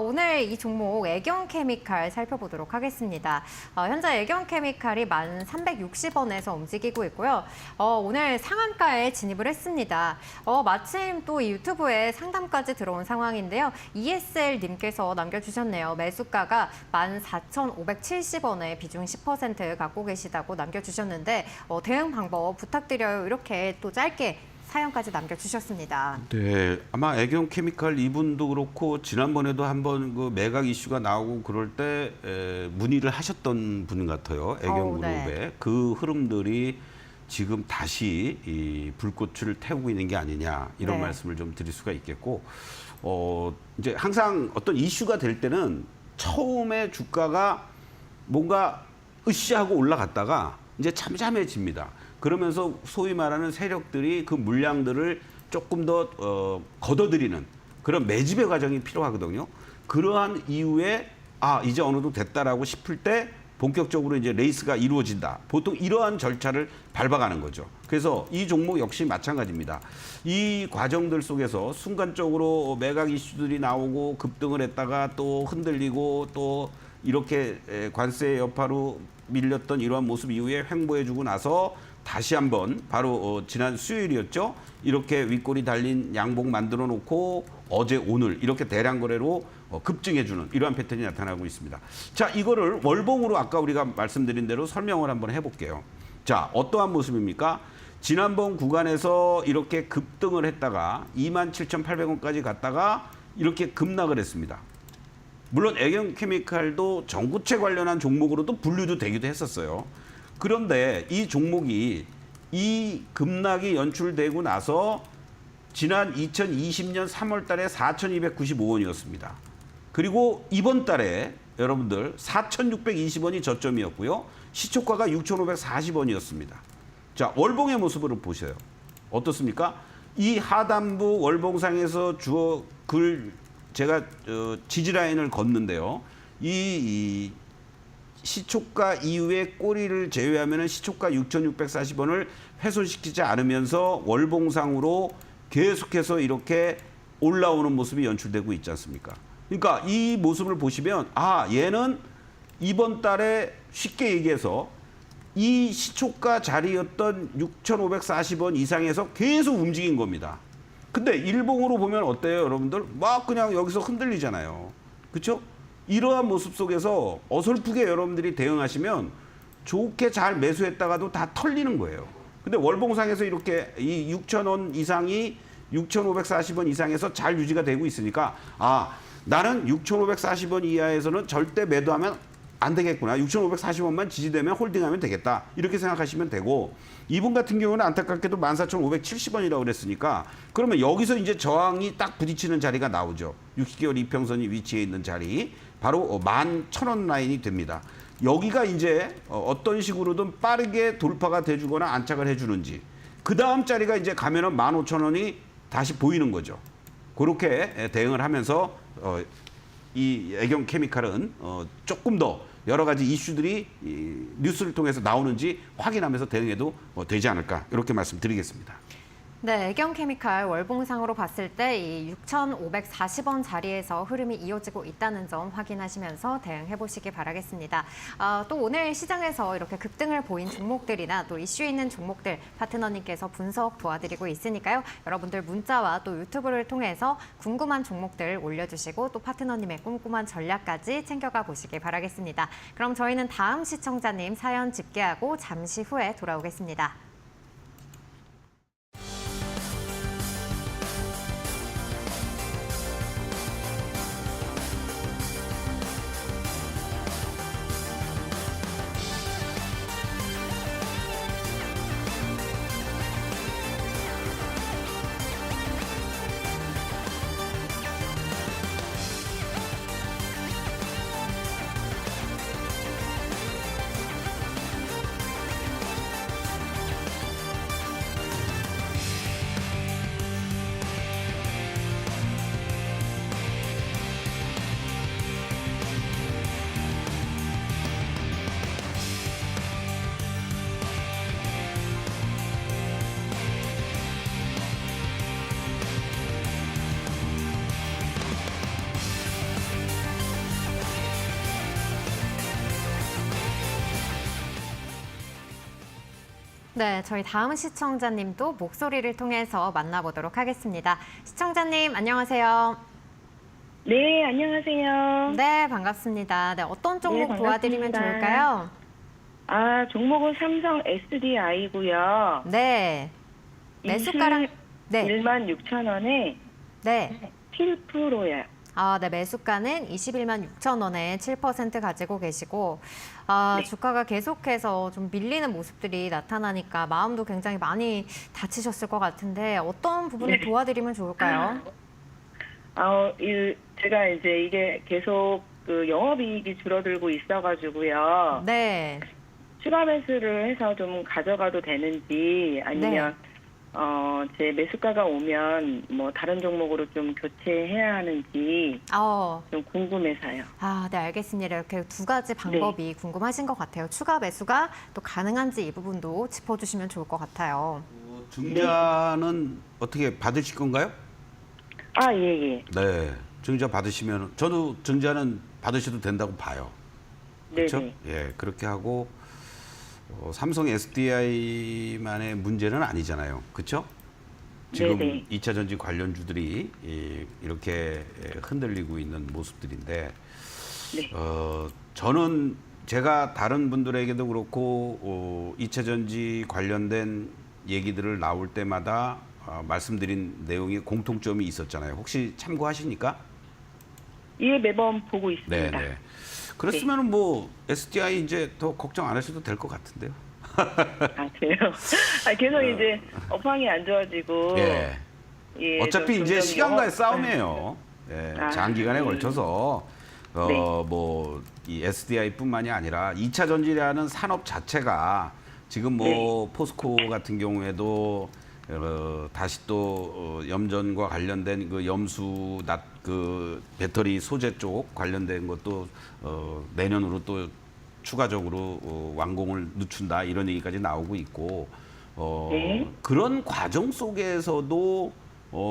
오늘 이 종목 애경케미칼 살펴보도록 하겠습니다. 현재 애경케미칼이 1,360원에서 움직이고 있고요. 오늘 상한가에 진입을 했습니다. 마침 또 이 유튜브에 상담까지 들어온 상황인데요. ESL님께서 남겨주셨네요. 매수가가 14,570원에 비중 10% 갖고 계시다고 남겨주셨는데 대응 방법 부탁드려요. 이렇게 또 짧게 사연까지 남겨주셨습니다. 네, 아마 애경케미칼 이분도 그렇고 지난번에도 한번 그 매각 이슈가 나오고 그럴 때 문의를 하셨던 분 같아요. 애경그룹에. 네. 그 흐름들이 지금 다시 이 불꽃을 태우고 있는 게 아니냐 이런 네. 말씀을 좀 드릴 수가 있겠고 이제 항상 어떤 이슈가 될 때는 처음에 주가가 뭔가 으쌰하고 올라갔다가 이제 잠잠해집니다. 그러면서 소위 말하는 세력들이 그 물량들을 조금 더 걷어들이는 그런 매집의 과정이 필요하거든요. 그러한 이후에 이제 어느 정도 됐다라고 싶을 때 본격적으로 이제 레이스가 이루어진다. 보통 이러한 절차를 밟아가는 거죠. 그래서 이 종목 역시 마찬가지입니다. 이 과정들 속에서 순간적으로 매각 이슈들이 나오고 급등을 했다가 또 흔들리고 또 이렇게 관세 여파로 밀렸던 이러한 모습 이후에 횡보해주고 나서 다시 한번 바로 지난 수요일이었죠. 이렇게 윗골이 달린 양봉 만들어 놓고 어제 오늘 이렇게 대량 거래로 급증해주는 이러한 패턴이 나타나고 있습니다. 자, 이거를 월봉으로 아까 우리가 말씀드린 대로 설명을 한번 해볼게요. 자, 어떠한 모습입니까? 지난번 구간에서 이렇게 급등을 했다가 27,800원까지 갔다가 이렇게 급락을 했습니다. 물론 애경케미칼도 전구체 관련한 종목으로도 분류도 되기도 했었어요. 그런데 이 종목이 이 급락이 연출되고 나서 지난 2020년 3월 달에 4,295원이었습니다. 그리고 이번 달에 여러분들 4,620원이 저점이었고요. 시초가가 6,540원이었습니다. 자, 월봉의 모습을 보세요. 어떻습니까? 이 하단부 월봉상에서 주어 글 제가 지지라인을 걷는데요. 이 시초가 이후에 꼬리를 제외하면 시초가 6,640원을 훼손시키지 않으면서 월봉상으로 계속해서 이렇게 올라오는 모습이 연출되고 있지 않습니까? 그러니까 이 모습을 보시면 얘는 이번 달에 쉽게 얘기해서 이 시초가 자리였던 6,540원 이상에서 계속 움직인 겁니다. 근데 일봉으로 보면 어때요, 여러분들? 막 그냥 여기서 흔들리잖아요. 그렇죠? 이러한 모습 속에서 어설프게 여러분들이 대응하시면 좋게 잘 매수했다가도 다 털리는 거예요. 근데 월봉상에서 이렇게 이 6,000원 이상이 6,540원 이상에서 잘 유지가 되고 있으니까 나는 6,540원 이하에서는 절대 매도하면 안 되겠구나. 6,540원만 지지되면 홀딩하면 되겠다. 이렇게 생각하시면 되고, 이분 같은 경우는 안타깝게도 14,570원이라고 그랬으니까 그러면 여기서 이제 저항이 딱 부딪히는 자리가 나오죠. 60개월 이평선이 위치해 있는 자리. 바로 11,000원 라인이 됩니다. 여기가 이제 어떤 식으로든 빠르게 돌파가 돼주거나 안착을 해주는지, 그 다음 자리가 이제 가면은 15,000원이 다시 보이는 거죠. 그렇게 대응을 하면서 이 애경 케미칼은 조금 더 여러 가지 이슈들이 뉴스를 통해서 나오는지 확인하면서 대응해도 되지 않을까, 이렇게 말씀드리겠습니다. 네, 애경케미칼 월봉상으로 봤을 때 이 6,540원 자리에서 흐름이 이어지고 있다는 점 확인하시면서 대응해 보시기 바라겠습니다. 또 오늘 시장에서 이렇게 급등을 보인 종목들이나 또 이슈 있는 종목들 파트너님께서 분석 도와드리고 있으니까요. 여러분들 문자와 또 유튜브를 통해서 궁금한 종목들 올려주시고 또 파트너님의 꼼꼼한 전략까지 챙겨가 보시기 바라겠습니다. 그럼 저희는 다음 시청자님 사연 집계하고 잠시 후에 돌아오겠습니다. 네, 저희 다음 시청자님도 목소리를 통해서 만나보도록 하겠습니다. 시청자님, 안녕하세요. 네, 안녕하세요. 네, 반갑습니다. 네, 어떤 종목 네, 도와드리면 반갑습니다. 좋을까요? 종목은 삼성 SDI고요. 네. 매수가랑, 네, 16,000원에 네. 7%예요. 네, 매수가는 21만 6천 원에 7% 가지고 계시고, 네. 주가가 계속해서 좀 밀리는 모습들이 나타나니까 마음도 굉장히 많이 다치셨을 것 같은데 어떤 부분을 네. 도와드리면 좋을까요? 제가 이제 이게 계속 그 영업이익이 줄어들고 있어가지고요. 네. 추가 매수를 해서 좀 가져가도 되는지 아니면 제 매수가가 오면 뭐 다른 종목으로 좀 교체해야 하는지 좀 궁금해서요. 네, 알겠습니다. 이렇게 두 가지 방법이 궁금하신 것 같아요. 추가 매수가 또 가능한지 이 부분도 짚어주시면 좋을 것 같아요. 증자는 어떻게 받으실 건가요? 예. 네, 증자 받으시면 저도 증자는 받으셔도 된다고 봐요. 그렇죠? 네네. 예, 그렇게 하고 삼성 SDI만의 문제는 아니잖아요. 그렇죠? 지금 네네. 2차 전지 관련주들이 이렇게 흔들리고 있는 모습들인데 네. 저는 제가 다른 분들에게도 그렇고 2차 전지 관련된 얘기들을 나올 때마다 말씀드린 내용이 공통점이 있었잖아요. 혹시 참고하십니까? 예, 매번 보고 있습니다. 네. 그랬으면 뭐 SDI 이제 더 걱정 안 하셔도 될 것 같은데요. 아, 그래요? 아, 계속 이제 업황이 안 좋아지고. 예. 예, 어차피 좀 이제 점점 시간과의 싸움이에요. 예, 아, 장기간에 걸쳐서 네. 뭐 이 SDI뿐만이 아니라 2차 전지라는 산업 자체가 지금 뭐 포스코 같은 경우에도 다시 또 염전과 관련된 그 염수 그 배터리 소재 쪽 관련된 것도 내년으로 또 추가적으로 완공을 늦춘다 이런 얘기까지 나오고 있고 네. 그런 과정 속에서도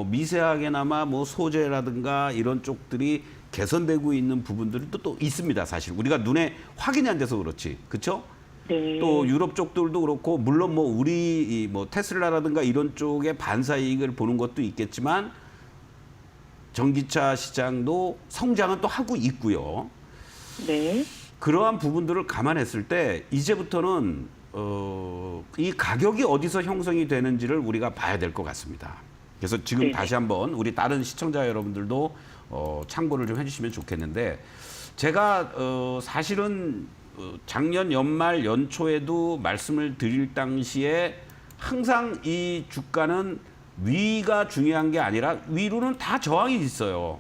미세하게나마 뭐 소재라든가 이런 쪽들이 개선되고 있는 부분들도 또 있습니다. 사실 우리가 눈에 확인이 안 돼서 그렇지, 그렇죠? 네. 또 유럽 쪽들도 그렇고 물론 뭐 우리 뭐 테슬라라든가 이런 쪽의 반사 이익을 보는 것도 있겠지만 전기차 시장도 성장은 또 하고 있고요. 네. 그러한 부분들을 감안했을 때 이제부터는 이 가격이 어디서 형성이 되는지를 우리가 봐야 될 것 같습니다. 그래서 지금 네네. 다시 한번 우리 다른 시청자 여러분들도 참고를 좀 해주시면 좋겠는데 제가 사실은 작년 연말 연초에도 말씀을 드릴 당시에 항상 이 주가는 위가 중요한 게 아니라 위로는 다 저항이 있어요.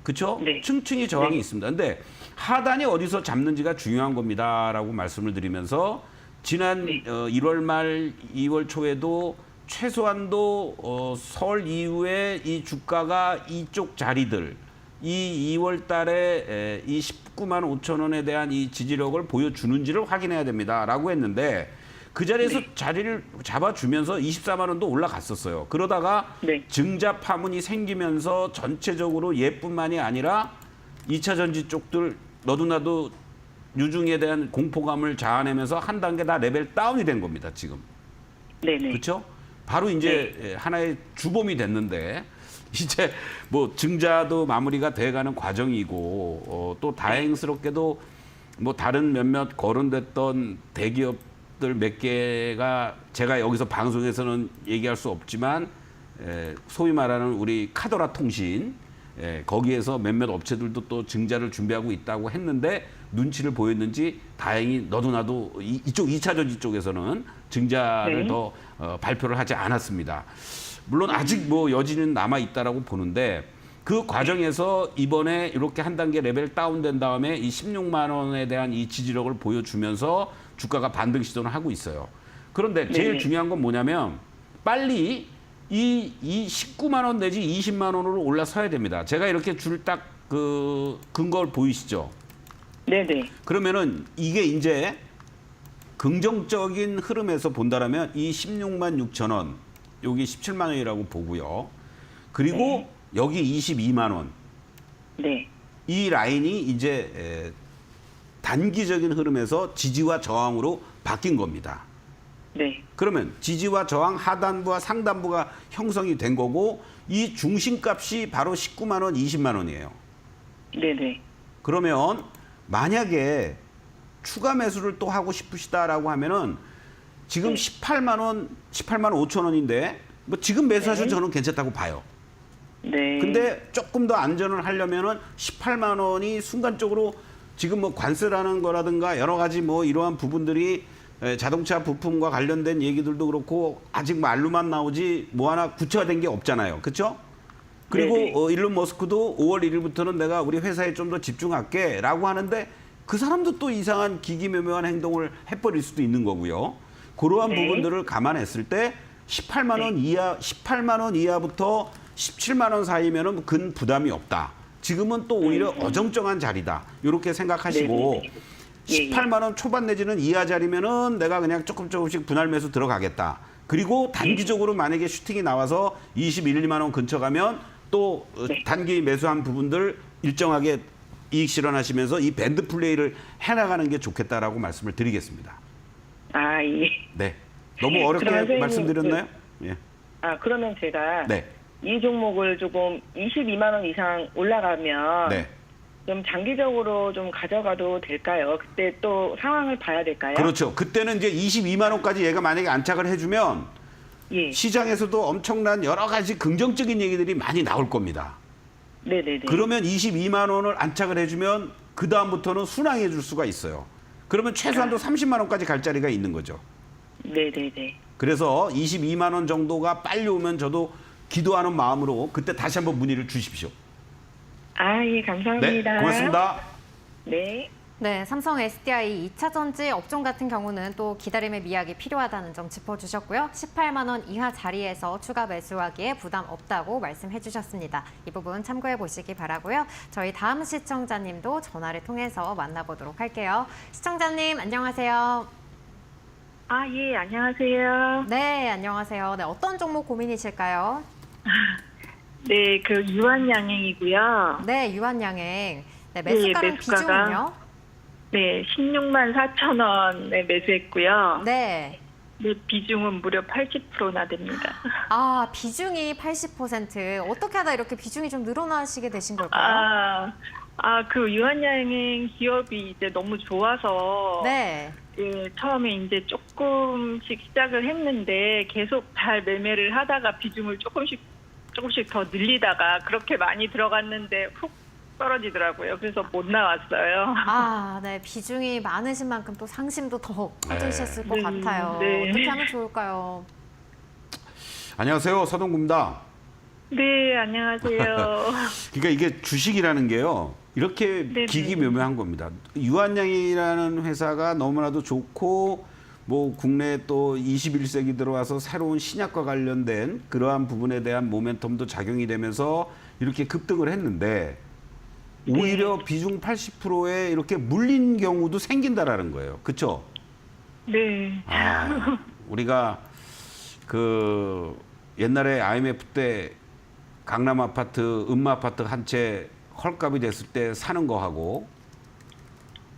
그렇죠? 네. 층층이 저항이 네. 있습니다. 근데 하단이 어디서 잡는지가 중요한 겁니다라고 말씀을 드리면서 지난 1월 말 2월 초에도 최소한도 설 이후에 이 주가가 이쪽 자리들 이 2월 달에 이 19만 5천 원에 대한 이 지지력을 보여주는지를 확인해야 됩니다라고 했는데 그 자리에서 자리를 잡아주면서 24만 원도 올라갔었어요. 그러다가 네. 증자 파문이 생기면서 전체적으로 얘뿐만이 아니라 2차 전지 쪽들 너도 나도 유중에 대한 공포감을 자아내면서 한 단계 다 레벨 다운이 된 겁니다. 지금. 네네. 그렇죠? 바로 이제 하나의 주범이 됐는데 이제 뭐 증자도 마무리가 돼가는 과정이고 또 다행스럽게도 뭐 다른 몇몇 거론됐던 대기업들 몇 개가 제가 여기서 방송에서는 얘기할 수 없지만 소위 말하는 우리 카더라 통신 거기에서 몇몇 업체들도 또 증자를 준비하고 있다고 했는데 눈치를 보였는지 다행히 너도 나도 이쪽 2차 전지 쪽에서는 증자를 더 발표를 하지 않았습니다. 물론 아직 뭐 여지는 남아 있다라고 보는데 그 과정에서 이번에 이렇게 한 단계 레벨 다운된 다음에 이 16만 원에 대한 이 지지력을 보여주면서 주가가 반등 시도를 하고 있어요. 그런데 제일 중요한 건 뭐냐면 빨리 이 19만 원 내지 20만 원으로 올라서야 됩니다. 제가 이렇게 줄 딱 그 근거를 보이시죠? 네네. 그러면은 이게 이제 긍정적인 흐름에서 본다라면 이 16만 6천 원, 여기 17만 원이라고 보고요. 그리고 여기 22만 원. 네. 이 라인이 이제 단기적인 흐름에서 지지와 저항으로 바뀐 겁니다. 네. 그러면 지지와 저항 하단부와 상단부가 형성이 된 거고 이 중심값이 바로 19만 원, 20만 원이에요. 네네. 그러면 만약에 추가 매수를 또 하고 싶으시다라고 하면은 지금 18만 원, 18만 5천 원인데 뭐 지금 매수하셔도 저는 괜찮다고 봐요. 네. 근데 조금 더 안전을 하려면은 18만 원이 순간적으로 지금 뭐 관세라는 거라든가 여러 가지 뭐 이러한 부분들이 자동차 부품과 관련된 얘기들도 그렇고 아직 말로만 나오지 뭐 하나 구체화된 게 없잖아요. 그렇죠? 그리고 일론 머스크도 5월 1일부터는 내가 우리 회사에 좀 더 집중할게라고 하는데 그 사람도 또 이상한 기기묘묘한 행동을 해버릴 수도 있는 거고요. 그러한 부분들을 감안했을 때 18만 원 이하, 18만 원 이하부터 17만 원 사이면은 근 부담이 없다. 지금은 또 오히려 어정쩡한 자리다. 이렇게 생각하시고 18만 원 초반 내지는 이하 자리면은 내가 그냥 조금씩 분할 매수 들어가겠다. 그리고 단기적으로 만약에 슈팅이 나와서 21만 원 근처 가면 또 단기 매수한 부분들 일정하게 이익 실현하시면서 이 밴드 플레이를 해나가는 게 좋겠다라고 말씀을 드리겠습니다. 아, 예. 네. 너무 어렵게 말씀드렸나요? 예. 아, 그러면 제가 네. 이 종목을 조금 22만 원 이상 올라가면 네. 좀 장기적으로 좀 가져가도 될까요? 그때 또 상황을 봐야 될까요? 그렇죠. 그때는 이제 22만 원까지 얘가 만약에 안착을 해주면 예. 시장에서도 엄청난 여러 가지 긍정적인 얘기들이 많이 나올 겁니다. 네네네. 그러면 22만 원을 안착을 해주면 그 다음부터는 순항해 줄 수가 있어요. 그러면 최소한도 30만 원까지 갈 자리가 있는 거죠. 네네네. 그래서 22만 원 정도가 빨리 오면 저도 기도하는 마음으로 그때 다시 한번 문의를 주십시오. 아, 예, 네, 감사합니다. 고맙습니다. 네. 네, 삼성 SDI 2차 전지 업종 같은 경우는 또 기다림의 미학이 필요하다는 점 짚어주셨고요. 18만 원 이하 자리에서 추가 매수하기에 부담 없다고 말씀해 주셨습니다. 이 부분 참고해 보시기 바라고요. 저희 다음 시청자님도 전화를 통해서 만나보도록 할게요. 시청자님 안녕하세요. 아, 예, 안녕하세요. 네, 안녕하세요. 네, 어떤 종목 고민이실까요? 네, 그 유한양행이고요. 네, 유한양행. 네, 매수가랑 매수가가 비중은요? 네, 16만 4천 원에 매수했고요. 네. 네, 비중은 무려 80%나 됩니다. 아, 비중이 80%. 어떻게 하다 이렇게 비중이 좀 늘어나시게 되신 걸까요? 그 유한양행 기업이 이제 너무 좋아서 네. 예, 처음에 이제 조금씩 시작을 했는데 계속 잘 매매를 하다가 비중을 조금씩 더 늘리다가 그렇게 많이 들어갔는데 훅 떨어지더라고요. 그래서 못 나왔어요. 아, 네. 비중이 많으신 만큼 또 상심도 더 커지셨을 것 같아요. 네. 어떻게 하면 좋을까요? 안녕하세요. 서동구입니다. 네, 안녕하세요. 그러니까 이게 주식이라는 게요. 이렇게 네네. 기기묘묘한 겁니다. 유한양이라는 회사가 너무나도 좋고 뭐 국내에 또 21세기 들어와서 새로운 신약과 관련된 그러한 부분에 대한 모멘텀도 작용이 되면서 이렇게 급등을 했는데 오히려 비중 80%에 이렇게 물린 경우도 생긴다라는 거예요. 그렇죠? 네. 우리가 그 옛날에 IMF 때 강남 아파트, 음마 아파트 한 채 헐값이 됐을 때 사는 거하고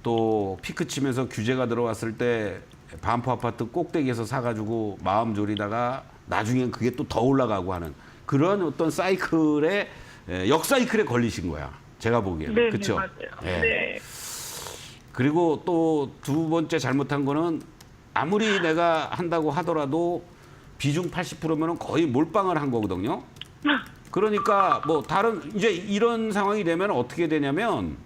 또 피크 치면서 규제가 들어왔을 때 반포 아파트 꼭대기에서 사가지고 마음 졸이다가 나중엔 그게 또 더 올라가고 하는 그런 어떤 사이클에 역사이클에 걸리신 거야. 제가 보기에는. 네, 그렇죠? 맞아요. 예. 네. 그리고 또 두 번째 잘못한 거는 아무리 내가 한다고 하더라도 비중 80%면은 거의 몰빵을 한 거거든요. 그러니까 뭐 다른 이제 이런 상황이 되면 어떻게 되냐면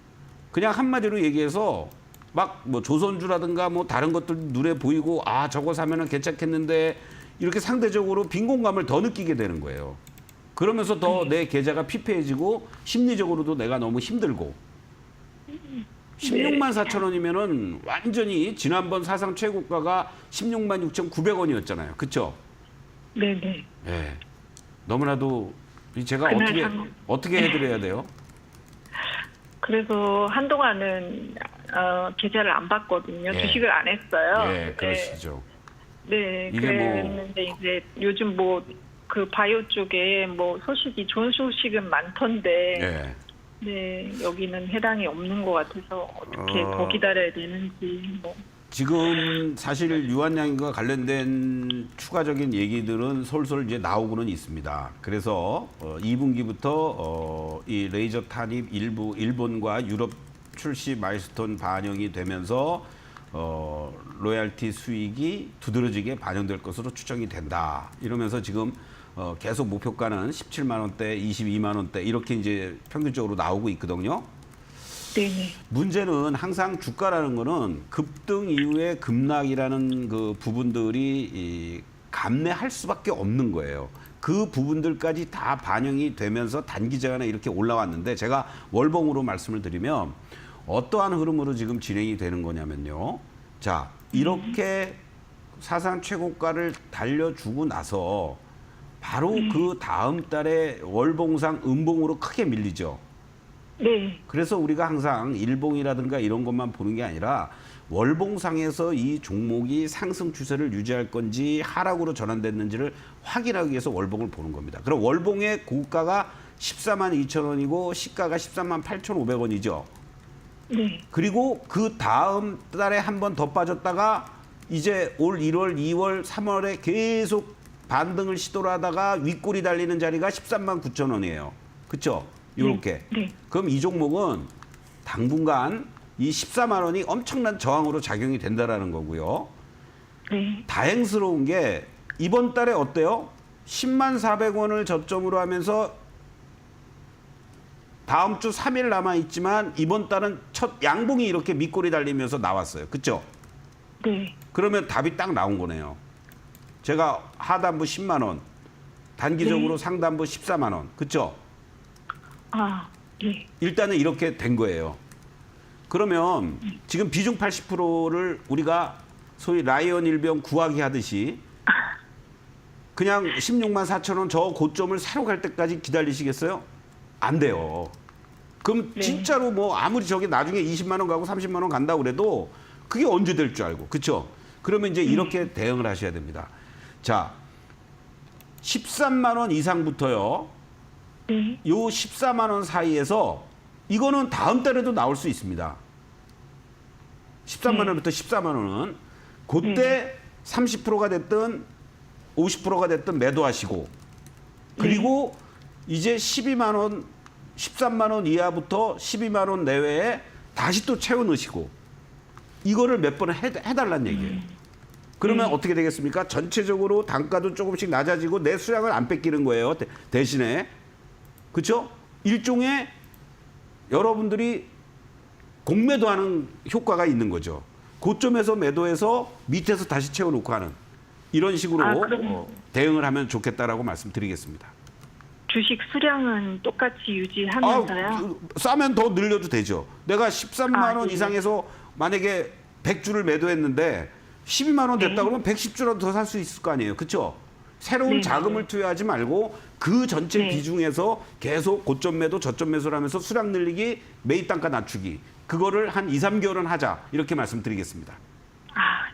그냥 한마디로 얘기해서 막 뭐 조선주라든가 뭐 다른 것들 눈에 보이고 아 저거 사면은 괜찮겠는데 이렇게 상대적으로 빈곤감을 더 느끼게 되는 거예요. 그러면서 더 내 계좌가 피폐해지고 심리적으로도 내가 너무 힘들고 16만 4천 원이면은 완전히 지난번 사상 최고가가 16만 6,900원이었잖아요. 그렇죠? 네네. 예. 너무나도 제가 그날 어떻게 해드려야 돼요? 그래서 한동안은 계좌를 안 받거든요. 예. 주식을 안 했어요. 예, 그러시죠. 네, 이게 뭐- 그랬는데 이제 요즘 뭐 그 바이오 쪽에 뭐 소식이 좋은 소식은 많던데 예. 네, 여기는 해당이 없는 것 같아서 어떻게 더 기다려야 되는지 뭐. 지금 사실 유한양과 관련된 추가적인 얘기들은 솔솔 이제 나오고는 있습니다. 그래서 2분기부터 이 레이저 탄입 일부 일본과 유럽 출시 마일스톤 반영이 되면서 로얄티 수익이 두드러지게 반영될 것으로 추정이 된다. 이러면서 지금 계속 목표가는 17만 원대, 22만 원대 이렇게 이제 평균적으로 나오고 있거든요. 네네. 문제는 항상 주가라는 거는 급등 이후에 급락이라는 그 부분들이 감내할 수밖에 없는 거예요. 그 부분들까지 다 반영이 되면서 단기간에 이렇게 올라왔는데 제가 월봉으로 말씀을 드리면 어떠한 흐름으로 지금 진행이 되는 거냐면요. 자, 이렇게 사상 최고가를 달려주고 나서 바로 그 다음 달에 월봉상 음봉으로 크게 밀리죠. 네. 그래서 우리가 항상 일봉이라든가 이런 것만 보는 게 아니라 월봉상에서 이 종목이 상승 추세를 유지할 건지 하락으로 전환됐는지를 확인하기 위해서 월봉을 보는 겁니다. 그럼 월봉의 고가가 14만 2천 원이고 시가가 13만 8,500원이죠. 네. 그리고 그 다음 달에 한 번 더 빠졌다가 이제 올 1월, 2월, 3월에 계속 반등을 시도를 하다가 윗골이 달리는 자리가 13만 9천 원이에요. 그렇죠? 이렇게. 네. 그럼 이 종목은 당분간 이 14만 원이 엄청난 저항으로 작용이 된다라는 거고요. 네. 다행스러운 게 이번 달에 어때요? 10만 400원을 저점으로 하면서 다음 주 3일 남아 있지만 이번 달은 첫 양봉이 이렇게 밑골이 달리면서 나왔어요. 그렇죠? 네. 그러면 답이 딱 나온 거네요. 제가 하단부 10만 원, 단기적으로 상단부 14만 원. 그렇죠? 예. 일단은 이렇게 된 거예요. 그러면 지금 비중 80%를 우리가 소위 라이언 일병 구하기 하듯이 그냥 16만 4천 원 저 고점을 새로 갈 때까지 기다리시겠어요? 안 돼요. 그럼 진짜로 뭐 아무리 저게 나중에 20만 원 가고 30만 원 간다고 그래도 그게 언제 될 줄 알고. 그렇죠? 그러면 이제 이렇게 대응을 하셔야 됩니다. 자, 13만 원 이상부터요. 요 14만 원 사이에서 이거는 다음 달에도 나올 수 있습니다. 13만 원부터 14만 원은 그때 30%가 됐든 50%가 됐든 매도하시고 그리고 이제 12만 원, 13만 원 이하부터 12만 원 내외에 다시 또 채워 넣으시고 이거를 몇 번 해달라는 얘기예요. 그러면 어떻게 되겠습니까? 전체적으로 단가도 조금씩 낮아지고 내 수량을 안 뺏기는 거예요. 대신에. 그렇죠? 일종의 여러분들이 공매도하는 효과가 있는 거죠. 고점에서 매도해서 밑에서 다시 채워놓고 하는 이런 식으로 대응을 하면 좋겠다라고 말씀드리겠습니다. 주식 수량은 똑같이 유지하면서요? 싸면 더 늘려도 되죠. 내가 13만 원 예. 이상에서 만약에 100주를 매도했는데 12만 원 됐다 그러면 110주라도 더 살 수 있을 거 아니에요. 그렇죠? 새로운 자금을 투여하지 말고 그 전체 비중에서 계속 고점 매도 저점 매수를 하면서 수량 늘리기 매입 단가 낮추기 그거를 한 2, 3개월은 하자 이렇게 말씀드리겠습니다.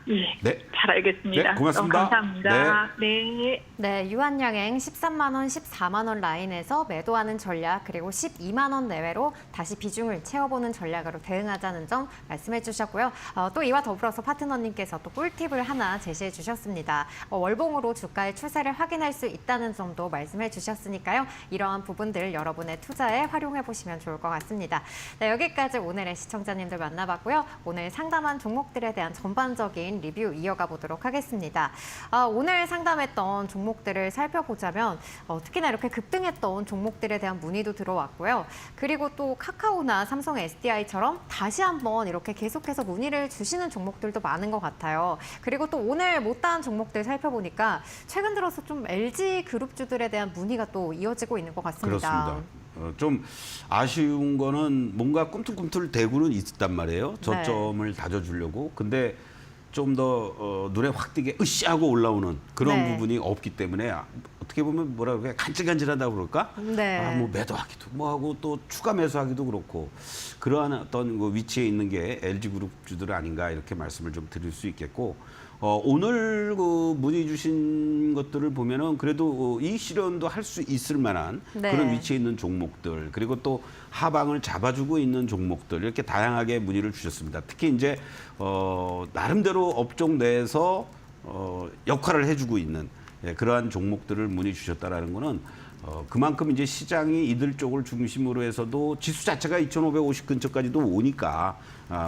예. 네. 잘 알겠습니다. 네, 고맙습니다. 너무 감사합니다. 네. 네, 유한양행 13만 원, 14만 원 라인에서 매도하는 전략 그리고 12만 원 내외로 다시 비중을 채워보는 전략으로 대응하자는 점 말씀해 주셨고요. 또 이와 더불어서 파트너님께서 또 꿀팁을 하나 제시해 주셨습니다. 월봉으로 주가의 추세를 확인할 수 있다는 점도 말씀해 주셨으니까요. 이러한 부분들 여러분의 투자에 활용해 보시면 좋을 것 같습니다. 네, 여기까지 오늘의 시청자님들 만나봤고요. 오늘 상담한 종목들에 대한 전반적인 리뷰 이어가 보도록 하겠습니다. 오늘 상담했던 종목들을 살펴보자면 특히나 이렇게 급등했던 종목들에 대한 문의도 들어왔고요. 그리고 또 카카오나 삼성 SDI처럼 다시 한번 이렇게 계속해서 문의를 주시는 종목들도 많은 것 같아요. 그리고 또 오늘 못다한 종목들 살펴보니까 최근 들어서 좀 LG 그룹주들에 대한 문의가 또 이어지고 있는 것 같습니다. 그렇습니다. 좀 아쉬운 거는 뭔가 꿈틀꿈틀 대구는 있단 말이에요. 저점을 다져주려고. 근데 좀 더 눈에 확 띄게 으쌰하고 올라오는 그런 부분이 없기 때문에 어떻게 보면 뭐라 그래 간질간질하다고 그럴까? 뭐 매도하기도 뭐하고 또 추가 매수하기도 그렇고 그러한 어떤 그 위치에 있는 게 LG그룹주들 아닌가 이렇게 말씀을 좀 드릴 수 있겠고 오늘 그 문의 주신 것들을 보면은 그래도 이익 실현도 할 수 있을 만한 그런 위치에 있는 종목들 그리고 또 하방을 잡아주고 있는 종목들 이렇게 다양하게 문의를 주셨습니다. 특히 이제 나름대로 업종 내에서 역할을 해주고 있는 그러한 종목들을 문의 주셨다라는 거는 그만큼 이제 시장이 이들 쪽을 중심으로 해서도 지수 자체가 2,550 근처까지도 오니까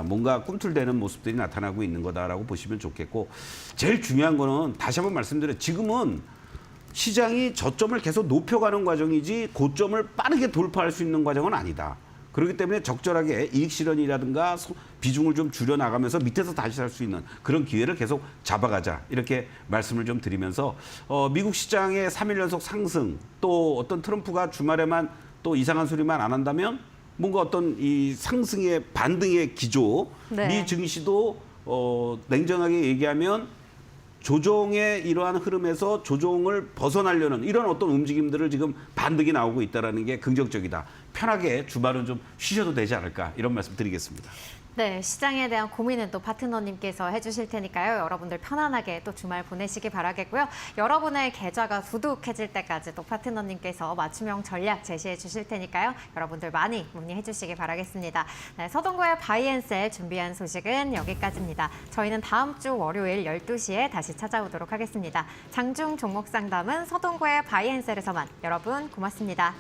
뭔가 꿈틀대는 모습들이 나타나고 있는 거다라고 보시면 좋겠고 제일 중요한 거는 다시 한번 말씀드려요. 지금은 시장이 저점을 계속 높여가는 과정이지 고점을 빠르게 돌파할 수 있는 과정은 아니다. 그렇기 때문에 적절하게 이익 실현이라든가 비중을 좀 줄여나가면서 밑에서 다시 살 수 있는 그런 기회를 계속 잡아가자 이렇게 말씀을 좀 드리면서 미국 시장의 3일 연속 상승 또 어떤 트럼프가 주말에만 또 이상한 소리만 안 한다면 뭔가 어떤 이 상승의 반등의 기조 미 증시도 냉정하게 얘기하면 조정의 이러한 흐름에서 조정을 벗어나려는 이런 어떤 움직임들을 지금 반등이 나오고 있다는 게 긍정적이다. 편하게 주말은 좀 쉬셔도 되지 않을까 이런 말씀 드리겠습니다. 네, 시장에 대한 고민은 또 파트너님께서 해주실 테니까요. 여러분들 편안하게 또 주말 보내시기 바라겠고요. 여러분의 계좌가 두둑해질 때까지 또 파트너님께서 맞춤형 전략 제시해 주실 테니까요. 여러분들 많이 문의해 주시기 바라겠습니다. 네, 서동구의 바이앤셀 준비한 소식은 여기까지입니다. 저희는 다음 주 월요일 12시에 다시 찾아오도록 하겠습니다. 장중 종목 상담은 서동구의 바이앤셀에서만. 여러분 고맙습니다.